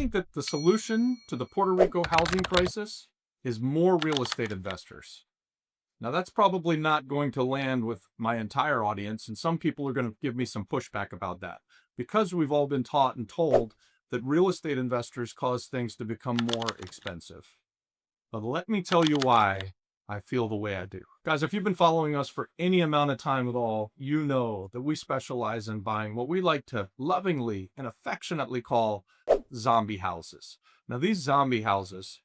think that the solution to the Puerto Rico housing crisis is more real estate investors. Now, that's probably not going to land with my entire audience, and some people are going to give me some pushback about that because we've all been taught and told that real estate investors cause things to become more expensive. But let me tell you why I feel the way I do. Guys, if you've been following us for any amount of time at all, you know that we specialize in buying what we like to lovingly and affectionately call zombie houses. Now, these zombie houses,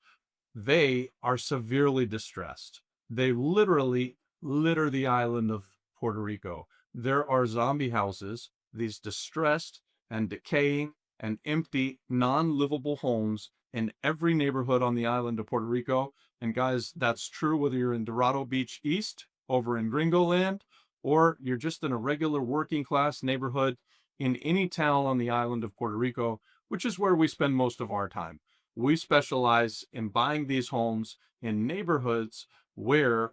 they are severely distressed. They literally litter the island of Puerto Rico. There are zombie houses, these distressed and decaying and empty, non-livable homes in every neighborhood on the island of Puerto Rico. And guys, that's true whether you're in Dorado Beach East, over in Gringoland, or you're just in a regular working class neighborhood in any town on the island of Puerto Rico, which is where we spend most of our time. We specialize in buying these homes in neighborhoods where,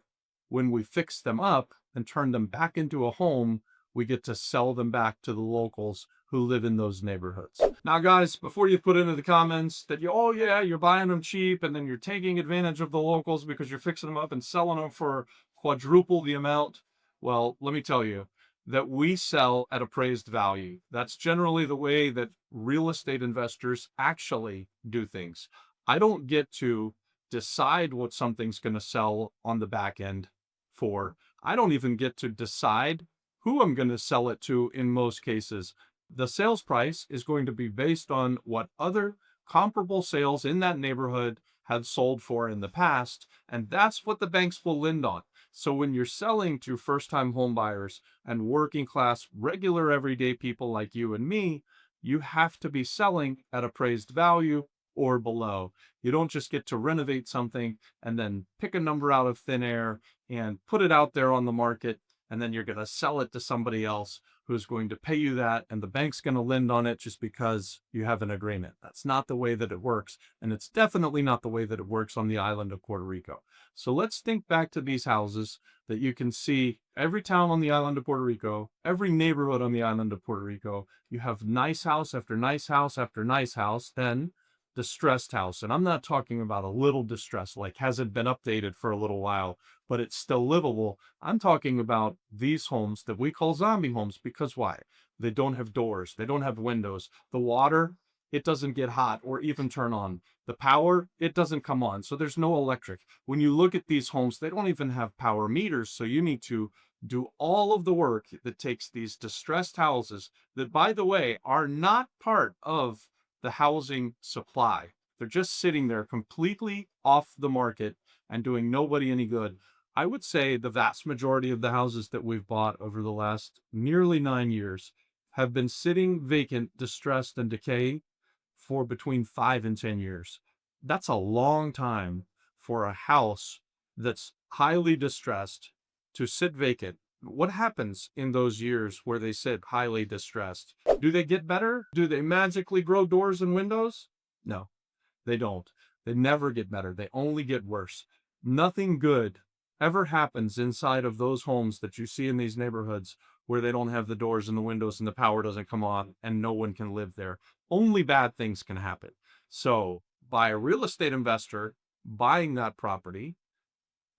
when we fix them up and turn them back into a home, we get to sell them back to the locals who live in those neighborhoods. Now, guys, before you put into the comments that oh yeah, you're buying them cheap and then you're taking advantage of the locals because you're fixing them up and selling them for quadruple the amount, well, let me tell you that we sell at appraised value. That's generally the way that real estate investors actually do things. I don't get to decide what something's going to sell on the back end for. I don't even get to decide who I'm going to sell it to in most cases. The sales price is going to be based on what other comparable sales in that neighborhood have sold for in the past, and that's what the banks will lend on. So when you're selling to first-time home buyers and working class, regular everyday people like you and me, you have to be selling at appraised value or below. You don't just get to renovate something and then pick a number out of thin air and put it out there on the market, and then you're going to sell it to somebody else who's going to pay you that, and the bank's going to lend on it just because you have an agreement. That's not the way that it works, and it's definitely not the way that it works on the island of Puerto Rico. So let's think back to these houses that you can see every town on the island of Puerto Rico, every neighborhood on the island of Puerto Rico. You have nice house after nice house after nice house, then distressed house. And I'm not talking about a little distress, like hasn't been updated for a little while, but it's still livable. I'm talking about these homes that we call zombie homes because why? They don't have doors. They don't have windows. The water, it doesn't get hot or even turn on. The power, it doesn't come on. So there's no electric. When you look at these homes, they don't even have power meters. So you need to do all of the work that takes these distressed houses that, by the way, are not part of the housing supply. They're just sitting there completely off the market and doing nobody any good. I would say the vast majority of the houses that we've bought over the last nearly 9 years have been sitting vacant, distressed, and decaying for between 5 and 10 years. That's a long time for a house that's highly distressed to sit vacant. What happens in those years where they sit highly distressed? Do they get better? Do they magically grow doors and windows? No, they don't. They never get better. They only get worse. Nothing good ever happens inside of those homes that you see in these neighborhoods where they don't have the doors and the windows and the power doesn't come on and no one can live there. Only bad things can happen. So by a real estate investor buying that property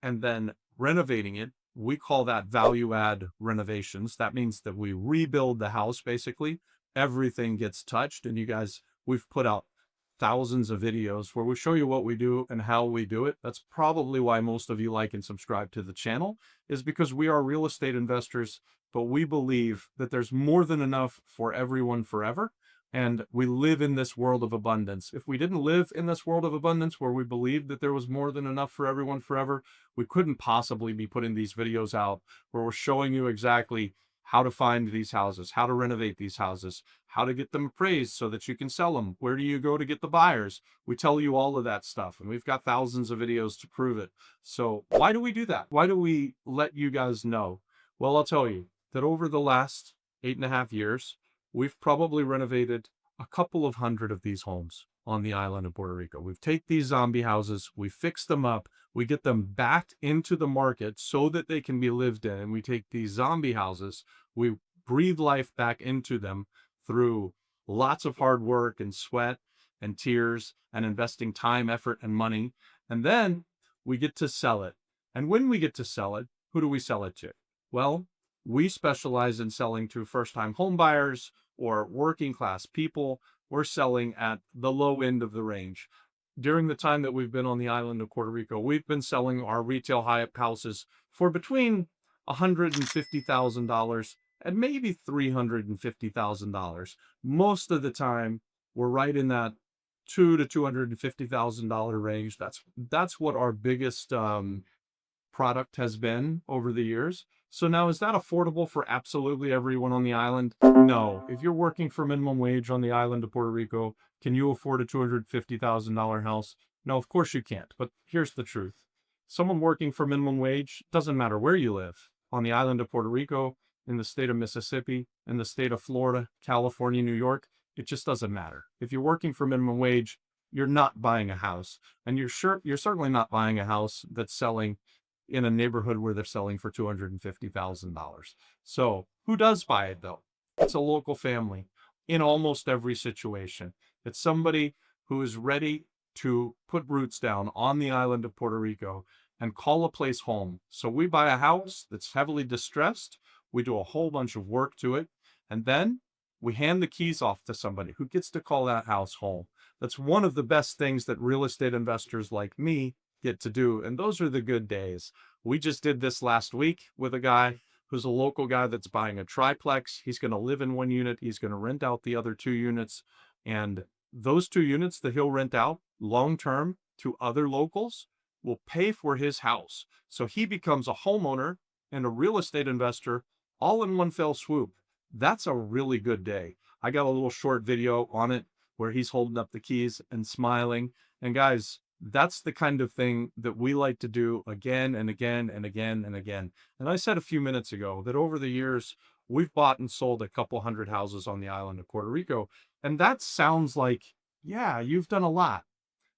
and then renovating it, we call that value add renovations. That means that we rebuild the house basically. Everything gets touched. And you guys, we've put out thousands of videos where we show you what we do and how we do it. That's probably why most of you like and subscribe to the channel, is because we are real estate investors, but we believe that there's more than enough for everyone forever. And we live in this world of abundance. If we didn't live in this world of abundance where we believed that there was more than enough for everyone forever, we couldn't possibly be putting these videos out where we're showing you exactly how to find these houses, how to renovate these houses, how to get them appraised so that you can sell them. Where do you go to get the buyers? We tell you all of that stuff, and we've got thousands of videos to prove it. So why do we do that? Why do we let you guys know? Well, I'll tell you that over the last 8.5 years, we've probably renovated a couple of hundred of these homes on the island of Puerto Rico. We've taken these zombie houses, we fix them up, we get them back into the market so that they can be lived in. And we take these zombie houses, we breathe life back into them through lots of hard work and sweat and tears and investing time, effort, and money. And then we get to sell it. And when we get to sell it, who do we sell it to? Well, we specialize in selling to first-time home buyers or working class people. We're selling at the low end of the range. During the time that we've been on the island of Puerto Rico, we've been selling our retail high-up houses for between $150,000 and maybe $350,000. Most of the time, we're right in that $200,000 to $250,000 range. That's what our biggest product has been over the years. So now, is that affordable for absolutely everyone on the island? No. If you're working for minimum wage on the island of Puerto Rico, can you afford a $250,000 house? No, of course you can't. But here's the truth. Someone working for minimum wage, doesn't matter where you live, on the island of Puerto Rico, in the state of Mississippi, in the state of Florida, California, New York, it just doesn't matter. If you're working for minimum wage, you're not buying a house. And you're certainly not buying a house that's selling in a neighborhood where they're selling for $250,000. So who does buy it though? It's a local family in almost every situation. It's somebody who is ready to put roots down on the island of Puerto Rico and call a place home. So we buy a house that's heavily distressed. We do a whole bunch of work to it. And then we hand the keys off to somebody who gets to call that house home. That's one of the best things that real estate investors like me get to do. And those are the good days. We just did this last week with a guy who's a local guy that's buying a triplex. He's going to live in one unit. He's going to rent out the other 2 units. And those 2 units that he'll rent out long-term to other locals will pay for his house. So he becomes a homeowner and a real estate investor all in one fell swoop. That's a really good day. I got a little short video on it where he's holding up the keys and smiling. And guys, that's the kind of thing that we like to do again and again and again and again. And I said a few minutes ago that over the years, we've bought and sold a couple hundred houses on the island of Puerto Rico. And that sounds like, yeah, you've done a lot.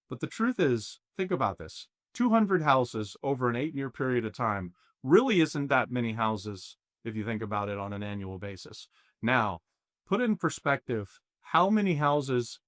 But the truth is, think about this. 200 houses over an 8-year period of time really isn't that many houses if you think about it on an annual basis. Now, put in perspective, how many houses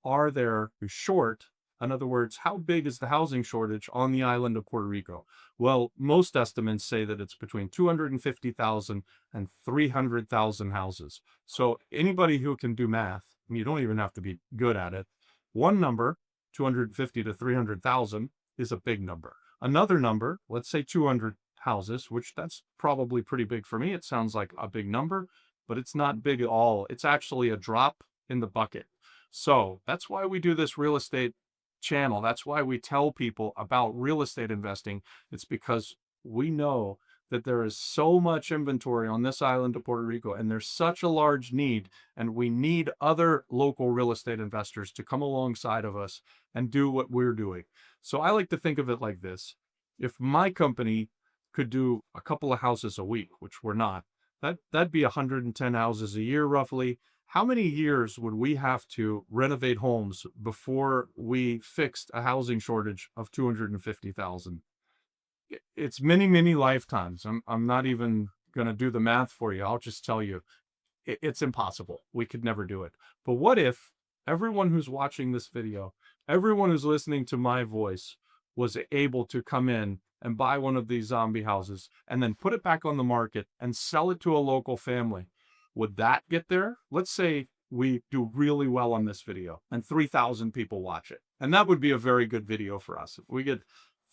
are there short? In other words, how big is the housing shortage on the island of Puerto Rico? Well, most estimates say that it's between 250,000 and 300,000 houses. So anybody who can do math, you don't even have to be good at it. One number, 250 to 300,000, is a big number. Another number, let's say 200 houses, which that's probably pretty big for me. It sounds like a big number, but it's not big at all. It's actually a drop in the bucket. So that's why we do this real estate channel. That's why we tell people about real estate investing. It's because we know that there is so much inventory on this island of Puerto Rico, and there's such a large need, and we need other local real estate investors to come alongside of us and do what we're doing. So I like to think of it like this. If my company could do a couple of houses a week, which we're not, that'd be 110 houses a year roughly. How many years would we have to renovate homes before we fixed a housing shortage of 250,000? It's many, many lifetimes. I'm not even going to do the math for you. I'll just tell you, it's impossible. We could never do it. But what if everyone who's watching this video, everyone who's listening to my voice was able to come in and buy one of these zombie houses and then put it back on the market and sell it to a local family? Would that get there? Let's say we do really well on this video and 3,000 people watch it. And that would be a very good video for us. If we get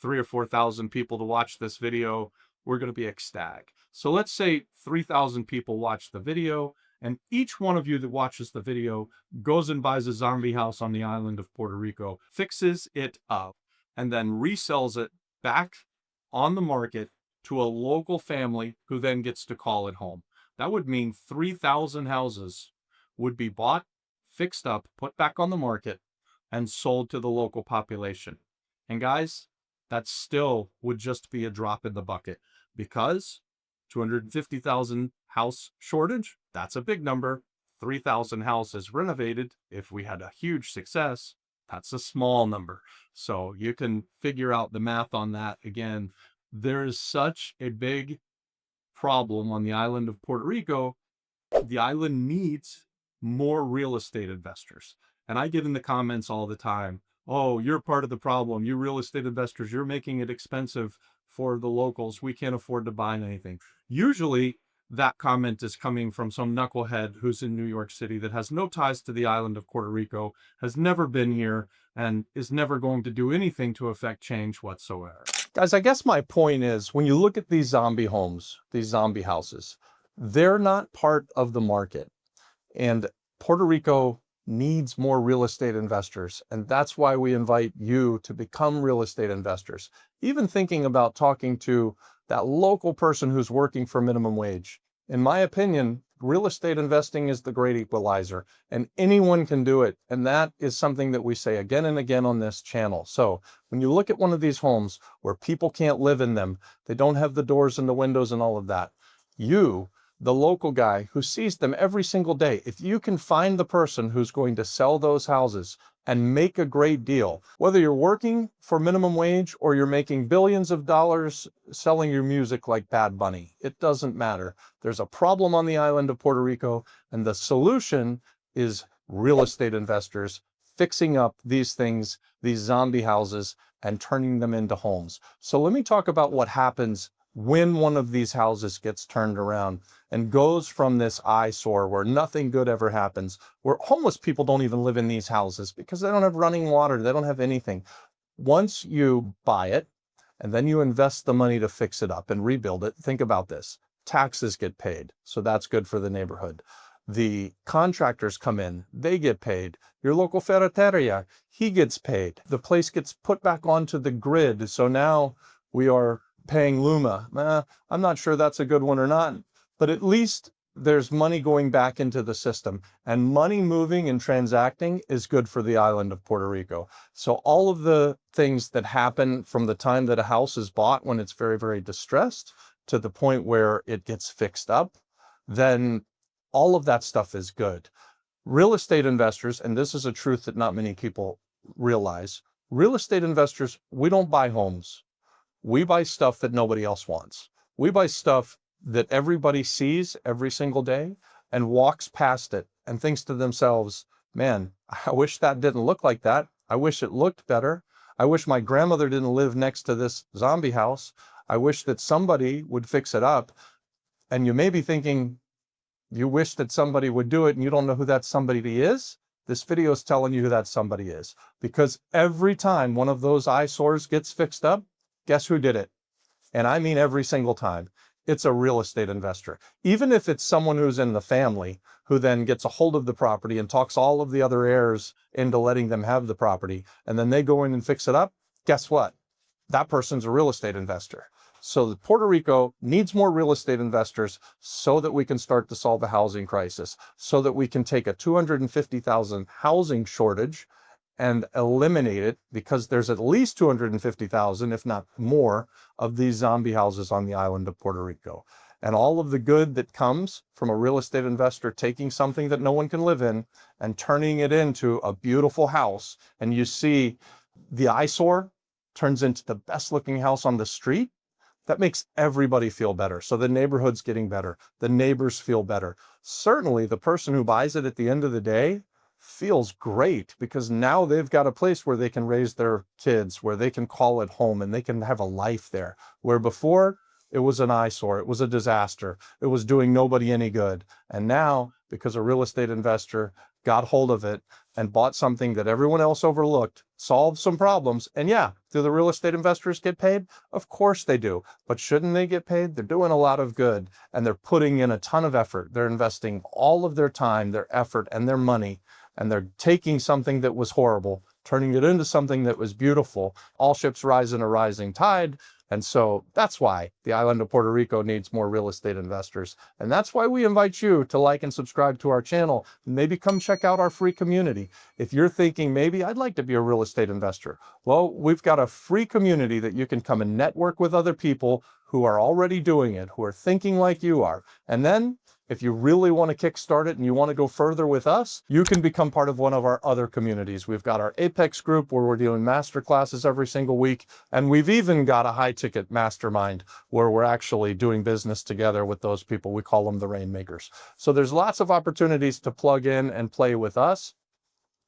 3,000 or 4,000 people to watch this video, we're going to be ecstatic. So let's say 3,000 people watch the video, and each one of you that watches the video goes and buys a zombie house on the island of Puerto Rico, fixes it up, and then resells it back on the market to a local family who then gets to call it home. That would mean 3,000 houses would be bought, fixed up, put back on the market, and sold to the local population. And guys, that still would just be a drop in the bucket, because 250,000 house shortage, that's a big number. 3,000 houses renovated, if we had a huge success, that's a small number. So you can figure out the math on that. Again, there is such a big problem on the island of Puerto Rico. The island needs more real estate investors. And I get in the comments all the time, oh, you're part of the problem. You real estate investors, you're making it expensive for the locals. We can't afford to buy anything. Usually that comment is coming from some knucklehead who's in New York City that has no ties to the island of Puerto Rico, has never been here, and is never going to do anything to affect change whatsoever. Guys, I guess my point is, when you look at these zombie homes, these zombie houses, they're not part of the market. And Puerto Rico needs more real estate investors. And that's why we invite you to become real estate investors. Even thinking about talking to that local person who's working for minimum wage. In my opinion, real estate investing is the great equalizer, and anyone can do it. And that is something that we say again and again on this channel. So when you look at one of these homes where people can't live in them, they don't have the doors and the windows and all of that, you, the local guy who sees them every single day, if you can find the person who's going to sell those houses and make a great deal, whether you're working for minimum wage or you're making billions of dollars selling your music like Bad Bunny, it doesn't matter. There's a problem on the island of Puerto Rico, and the solution is real estate investors fixing up these things, these zombie houses, and turning them into homes. So let me talk about what happens when one of these houses gets turned around and goes from this eyesore where nothing good ever happens, where homeless people don't even live in these houses because they don't have running water, they don't have anything. Once you buy it and then you invest the money to fix it up and rebuild it, think about this. Taxes get paid, so that's good for the neighborhood. The contractors come in, they get paid. Your local ferreteria, he gets paid. The place gets put back onto the grid, so now we are paying Luma. I'm not sure that's a good one or not, but at least there's money going back into the system, and money moving and transacting is good for the island of Puerto Rico. So all of the things that happen from the time that a house is bought when it's very, very distressed to the point where it gets fixed up, then all of that stuff is good. Real estate investors, and this is a truth that not many people realize, real estate investors, we don't buy homes. We buy stuff that nobody else wants. We buy stuff that everybody sees every single day and walks past it and thinks to themselves, man, I wish that didn't look like that. I wish it looked better. I wish my grandmother didn't live next to this zombie house. I wish that somebody would fix it up. And you may be thinking, you wish that somebody would do it and you don't know who that somebody is? This video is telling you who that somebody is. Because every time one of those eyesores gets fixed up, guess who did it? And I mean every single time. It's a real estate investor. Even if it's someone who's in the family who then gets a hold of the property and talks all of the other heirs into letting them have the property, and then they go in and fix it up, guess what? That person's a real estate investor. So Puerto Rico needs more real estate investors so that we can start to solve the housing crisis, so that we can take a 250,000 housing shortage and eliminate it, because there's at least 250,000, if not more, of these zombie houses on the island of Puerto Rico. And all of the good that comes from a real estate investor taking something that no one can live in and turning it into a beautiful house, and you see the eyesore turns into the best looking house on the street, that makes everybody feel better. So the neighborhood's getting better. The neighbors feel better. Certainly the person who buys it at the end of the day feels great, because now they've got a place where they can raise their kids, where they can call it home, and they can have a life there. Where before, it was an eyesore, it was a disaster, it was doing nobody any good. And now, because a real estate investor got hold of it and bought something that everyone else overlooked, solved some problems, and yeah, do the real estate investors get paid? Of course they do. But shouldn't they get paid? They're doing a lot of good, and they're putting in a ton of effort. They're investing all of their time, their effort, and their money, and they're taking something that was horrible, turning it into something that was beautiful. All ships rise in a rising tide. And so that's why the island of Puerto Rico needs more real estate investors. And that's why we invite you to like and subscribe to our channel. Maybe come check out our free community. If you're thinking, maybe I'd like to be a real estate investor, well, we've got a free community that you can come and network with other people who are already doing it, who are thinking like you are. And then if you really want to kickstart it and you want to go further with us, you can become part of one of our other communities. We've got our Apex group where we're doing master classes every single week. And we've even got a high ticket mastermind where we're actually doing business together with those people. We call them the Rainmakers. So there's lots of opportunities to plug in and play with us.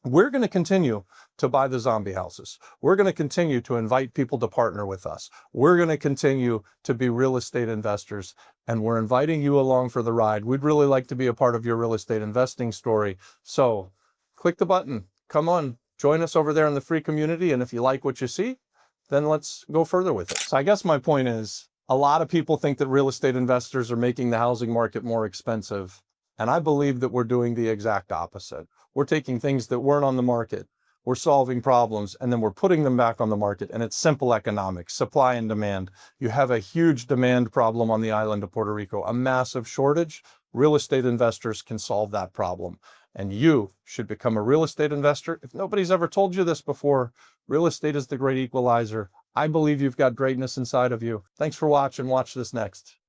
We're going to continue to buy the zombie houses. We're going to continue to invite people to partner with us. We're going to continue to be real estate investors, and we're inviting you along for the ride. We'd really like to be a part of your real estate investing story. So click the button. Come on, join us over there in the free community. And if you like what you see, then let's go further with it. So I guess my point is, a lot of people think that real estate investors are making the housing market more expensive. And I believe that we're doing the exact opposite. We're taking things that weren't on the market, we're solving problems, and then we're putting them back on the market. And it's simple economics, supply and demand. You have a huge demand problem on the island of Puerto Rico, a massive shortage. Real estate investors can solve that problem. And you should become a real estate investor. If nobody's ever told you this before, real estate is the great equalizer. I believe you've got greatness inside of you. Thanks for watching. Watch this next.